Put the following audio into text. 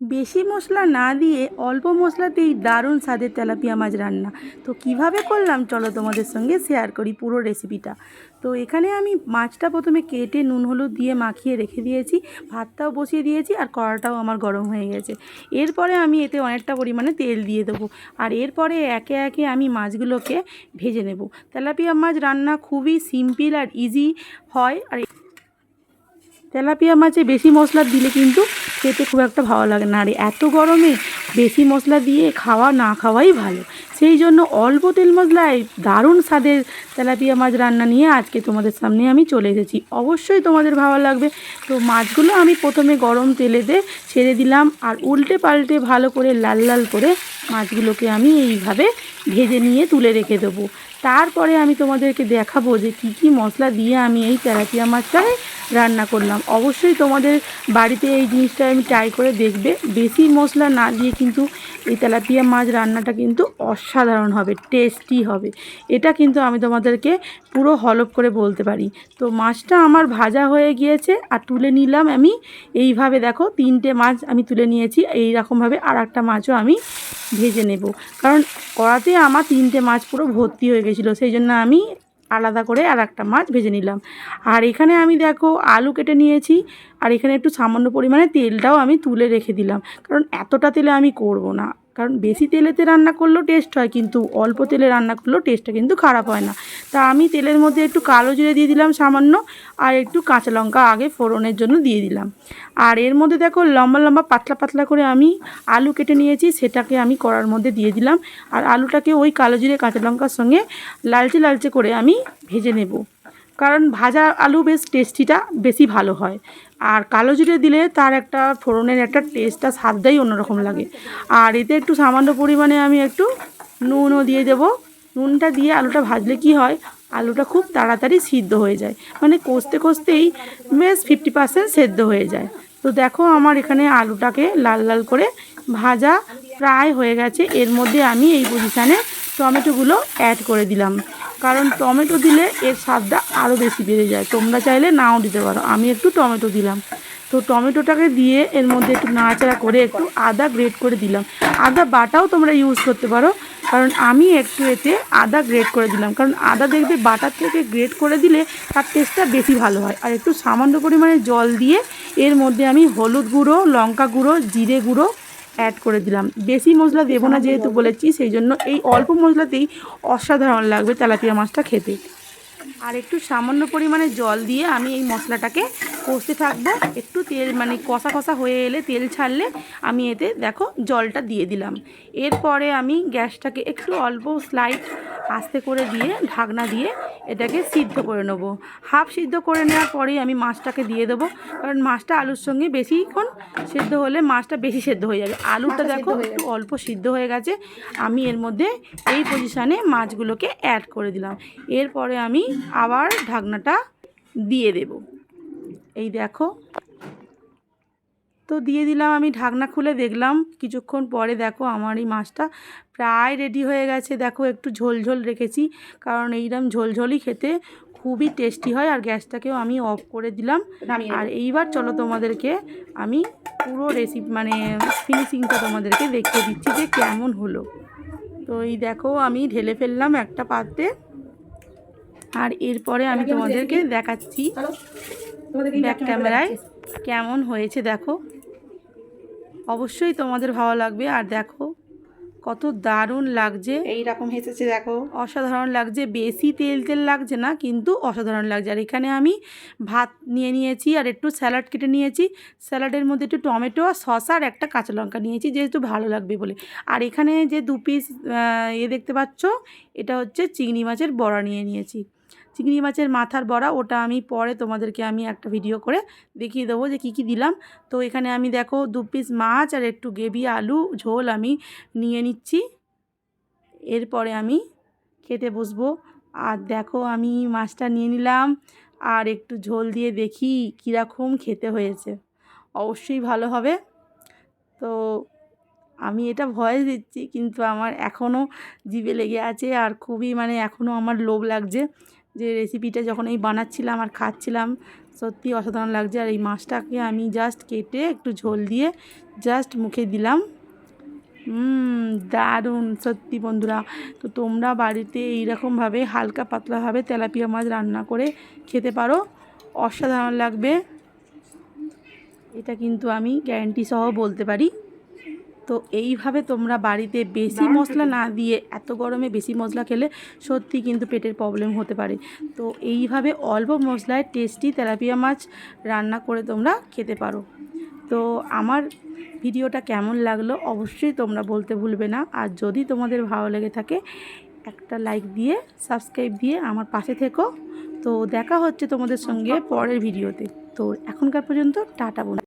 বেশি মশলা না দিয়ে অল্প মশলাতেই দারুণ স্বাদের তেলাপিয়া মাছ রান্না। তো কিভাবে করলাম চলো তোমাদের সঙ্গে শেয়ার করি পুরো রেসিপিটা। তো এখানে আমি মাছটা প্রথমে কেটে নুন হলুদ দিয়ে মাখিয়ে রেখে দিয়েছি, ভাতটাও বসিয়ে দিয়েছি আর কড়াটাও আমার গরম হয়ে গেছে। এরপরে আমি এতে অনেকটা পরিমাণে তেল দিয়ে দেবো আর এরপরে একে একে আমি মাছগুলোকে ভেজে নেব। তেলাপিয়া মাছ রান্না খুবই সিম্পল আর ইজি হয়। আর তেলাপিয়া মাছে বেশি মশলা দিলে কিন্তু খেতে খুব একটা ভালো লাগে না, আর এত গরমে বেশি মশলা দিয়ে খাওয়া না খাওয়াই ভালো। সেই জন্য অল্প তেল মশলায় দারুণ স্বাদের তেলাপিয়া মাছ রান্না নিয়ে আজকে তোমাদের সামনে আমি চলে এসেছি। অবশ্যই তোমাদের ভালো লাগবে। তো মাছগুলো আমি প্রথমে গরম তেলেতে ছেড়ে দিলাম আর উল্টে পাল্টে ভালো করে লাল লাল করে মাছগুলোকে আমি এইভাবে ভেজে নিয়ে তুলে রেখে দেবো। তারপরে আমি তোমাদেরকে দেখাবো যে কী কী মশলা দিয়ে আমি এই তেলাপিয়া মাছটাকে রান্না করলাম। অবশ্যই তোমাদের বাড়িতে এই জিনিসটা আমি ট্রাই করে দেখবে। বেশি মশলা না দিয়ে কিন্তু এই তেলাপিয়া মাছ রান্নাটা কিন্তু অসাধারণ হবে, টেস্টি হবে। এটা কিন্তু আমি তোমাদেরকে পুরো হলফ করে বলতে পারি। তো মাছটা আমার ভাজা হয়ে গিয়েছে আর তুলে নিলাম আমি এইভাবে। দেখো 3টে মাছ আমি তুলে নিয়েছি। এই রকমভাবে আর একটা মাছও আমি ভেজে নেব, কারণ কড়াতে আমার 3টে মাছ পুরো ভর্তি হয়ে গেছিলো, সেই জন্য আমি আলাদা করে আর একটা মাছ ভেজে নিলাম। আর এখানে আমি দেখো আলু কেটে নিয়েছি আর এখানে একটু সামান্য পরিমাণে তেলটাও আমি তুলে রেখে দিলাম, কারণ এতটা তেলে আমি করব না। কারণ বেশি তেলেতে রান্না করলেও টেস্ট হয়, কিন্তু অল্প তেলে রান্না করলেও টেস্টটা কিন্তু খারাপ হয় না। তা আমি তেলের মধ্যে একটু কালো জিরে দিয়ে দিলাম সামান্য, আর একটু কাঁচা লঙ্কা আগে ফোড়নের জন্য দিয়ে দিলাম। আর এর মধ্যে দেখো লম্বা লম্বা পাতলা পাতলা করে আমি আলু কেটে নিয়েছি, সেটাকে আমি কড়ার মধ্যে দিয়ে দিলাম। আর আলুটাকে ওই কালো জিরে কাঁচা লঙ্কার সঙ্গে লালচে লালচে করে আমি ভেজে নেব, কারণ ভাজা আলু বেশ টেস্টিটা বেশি ভালো হয়। আর কালো জিরে দিলে তার একটা ফোড়নের একটা টেস্টটা স্বাদটাই অন্যরকম লাগে। আর এতে একটু সামান্য পরিমাণে আমি একটু নুনও দিয়ে দেবো। নুনটা দিয়ে আলুটা ভাজলে কি হয়, আলুটা খুব তাড়াতাড়ি সিদ্ধ হয়ে যায়, মানে কষতে কষতেই বেশ 50% সেদ্ধ হয়ে যায়। তো দেখো আমার এখানে আলুটাকে লাল লাল করে ভাজা প্রায় হয়ে গেছে। এর মধ্যে আমি এই পজিশানে টমেটোগুলো অ্যাড করে দিলাম, কারণ টমেটো দিলে এর স্বাদটা আরও বেশি বেড়ে যায়। তোমরা চাইলে নাও দিতে পারো, আমি একটু টমেটো দিলাম। তো টমেটোটাকে দিয়ে এর মধ্যে একটু নাড়াচাড়া করে একটু আদা গ্রেট করে দিলাম। আদা বাটাও তোমরা ইউজ করতে পারো, কারণ আমি একটু এতে আদা গ্রেট করে দিলাম, কারণ আদা দেখবে বাটার থেকে গ্রেট করে দিলে তার টেস্টটা বেশি ভালো হয়। আর একটু সামান্য পরিমাণে জল দিয়ে এর মধ্যে আমি হলুদ গুঁড়ো, লঙ্কা গুঁড়ো, জিরে গুঁড়ো অ্যাড করে দিলাম। বেশি মশলা দেবো না যেহেতু বলেছি, সেই জন্য এই অল্প মশলাতেই অসাধারণ লাগবে তেলাপিয়া মাছটা খেতে। আর একটু সামান্য পরিমাণে জল দিয়ে আমি এই মশলাটাকে কষতে থাকবো। একটু তেল মানে কষা কষা হয়ে এলে, তেল ছাড়লে আমি এতে দেখো জলটা দিয়ে দিলাম। এরপরে আমি গ্যাসটাকে একটু অল্প স্লাইড আস্তে করে দিয়ে ঢাকনা দিয়ে এটাকে সিদ্ধ করে নেবো। হাফ সিদ্ধ করে নেওয়ার পরেই আমি মাছটাকে দিয়ে দেবো, কারণ মাছটা আলুর সঙ্গে বেশিক্ষণ সেদ্ধ হলে মাছটা বেশি সেদ্ধ হয়ে যাবে। আলুটা দেখো একটু অল্প সিদ্ধ হয়ে গেছে। আমি এর মধ্যে এই পজিশানে মাছগুলোকে অ্যাড করে দিলাম। এরপরে আমি আবার ঢাকনাটা দিয়ে দেব। এই দেখো, তো দিয়ে দিলাম। আমি ঢাকনা খুলে দেখলাম কিছুক্ষণ পরে, দেখো আমার এই মাছটা প্রায় রেডি হয়ে গেছে। দেখো একটু ঝোল ঝোল রেখেছি, কারণ এইরকম ঝোলঝোলই খেতে খুবই টেস্টি হয়। আর গ্যাসটাকেও আমি অফ করে দিলাম। আর এইবার চলো তোমাদেরকে আমি পুরো রেসিপি মানে ফিনিশিংটা তোমাদেরকে দেখিয়ে দিচ্ছি যে কেমন হলো। তো এই দেখো আমি ঢেলে ফেললাম একটা পাত্রে, আর এরপরে আমি তোমাদেরকে দেখাচ্ছি ব্যাক ক্যামেরায় কেমন হয়েছে। দেখো অবশ্যই তোমাদের ভালো লাগবে। আর দেখো কত দারুণ লাগছে, এইরকম হেসেছে দেখো, অসাধারণ লাগছে। বেশি তেল তেল লাগছে না, কিন্তু অসাধারণ লাগছে। আর এখানে আমি ভাত নিয়ে নিয়েছি আর একটু স্যালাড কেটে নিয়েছি। স্যালাডের মধ্যে একটু টমেটো আর শসা আর একটা কাঁচা লঙ্কা নিয়েছি, যেহেতু ভালো লাগবে বলে। আর এখানে যে 2 পিস দেখতে পাচ্ছ, এটা হচ্ছে চিংড়ি মাছের বড়া নিয়ে নিয়েছি। চিংড়ি মাছের মাথার বড়া, ওটা আমি পরে তোমাদেরকে আমি একটা ভিডিও করে দেখিয়ে দেবো যে কী কী দিলাম। তো এখানে আমি দেখো 2 পিস মাছ আর একটু গ্রেভি আলু ঝোল আমি নিয়ে নিচ্ছি। এরপরে আমি খেতে বসবো। আর দেখো আমি মাছটা নিয়ে নিলাম আর একটু ঝোল দিয়ে দেখি কীরকম খেতে হয়েছে। অবশ্যই ভালো হবে। তো আমি এটা ভয়েস দিচ্ছি, কিন্তু আমার এখনও জিভে লেগে আছে আর খুবই মানে এখনও আমার লোভ লাগছে যে রেসিপিটা যখন এই বানাচ্ছিলাম আর খাচ্ছিলাম, সত্যি অসাধারণ লাগছে। আর এই মাছটাকে আমি জাস্ট কেটে একটু ঝোল দিয়ে জাস্ট মুখে দিলাম। দারুণ সত্যি বন্ধুরা। তো তোমরা বাড়িতে এইরকমভাবে হালকা পাতলাভাবে তেলাপিয়া মাছ রান্না করে খেতে পারো, অসাধারণ লাগবে। এটা কিন্তু আমি গ্যারান্টি সহ বলতে পারি। তো এইভাবে তোমরা বাড়িতে বেশি মশলা না দিয়ে, এত গরমে বেশি মশলা খেলে সত্যি কিন্তু পেটের প্রবলেম হতে পারে। তো এইভাবে অল্প মশলায় টেস্টি তেলাপিয়া মাছ রান্না করে তোমরা খেতে পারো। তো আমার ভিডিওটা কেমন লাগলো অবশ্যই তোমরা বলতে ভুলবে না। আর যদি তোমাদের ভালো লেগে থাকে একটা লাইক দিয়ে সাবস্ক্রাইব দিয়ে আমার পাশে থেকো। তো দেখা হচ্ছে তোমাদের সঙ্গে পরের ভিডিওতে। তো এখনকার পর্যন্ত টাটা বন্ধু।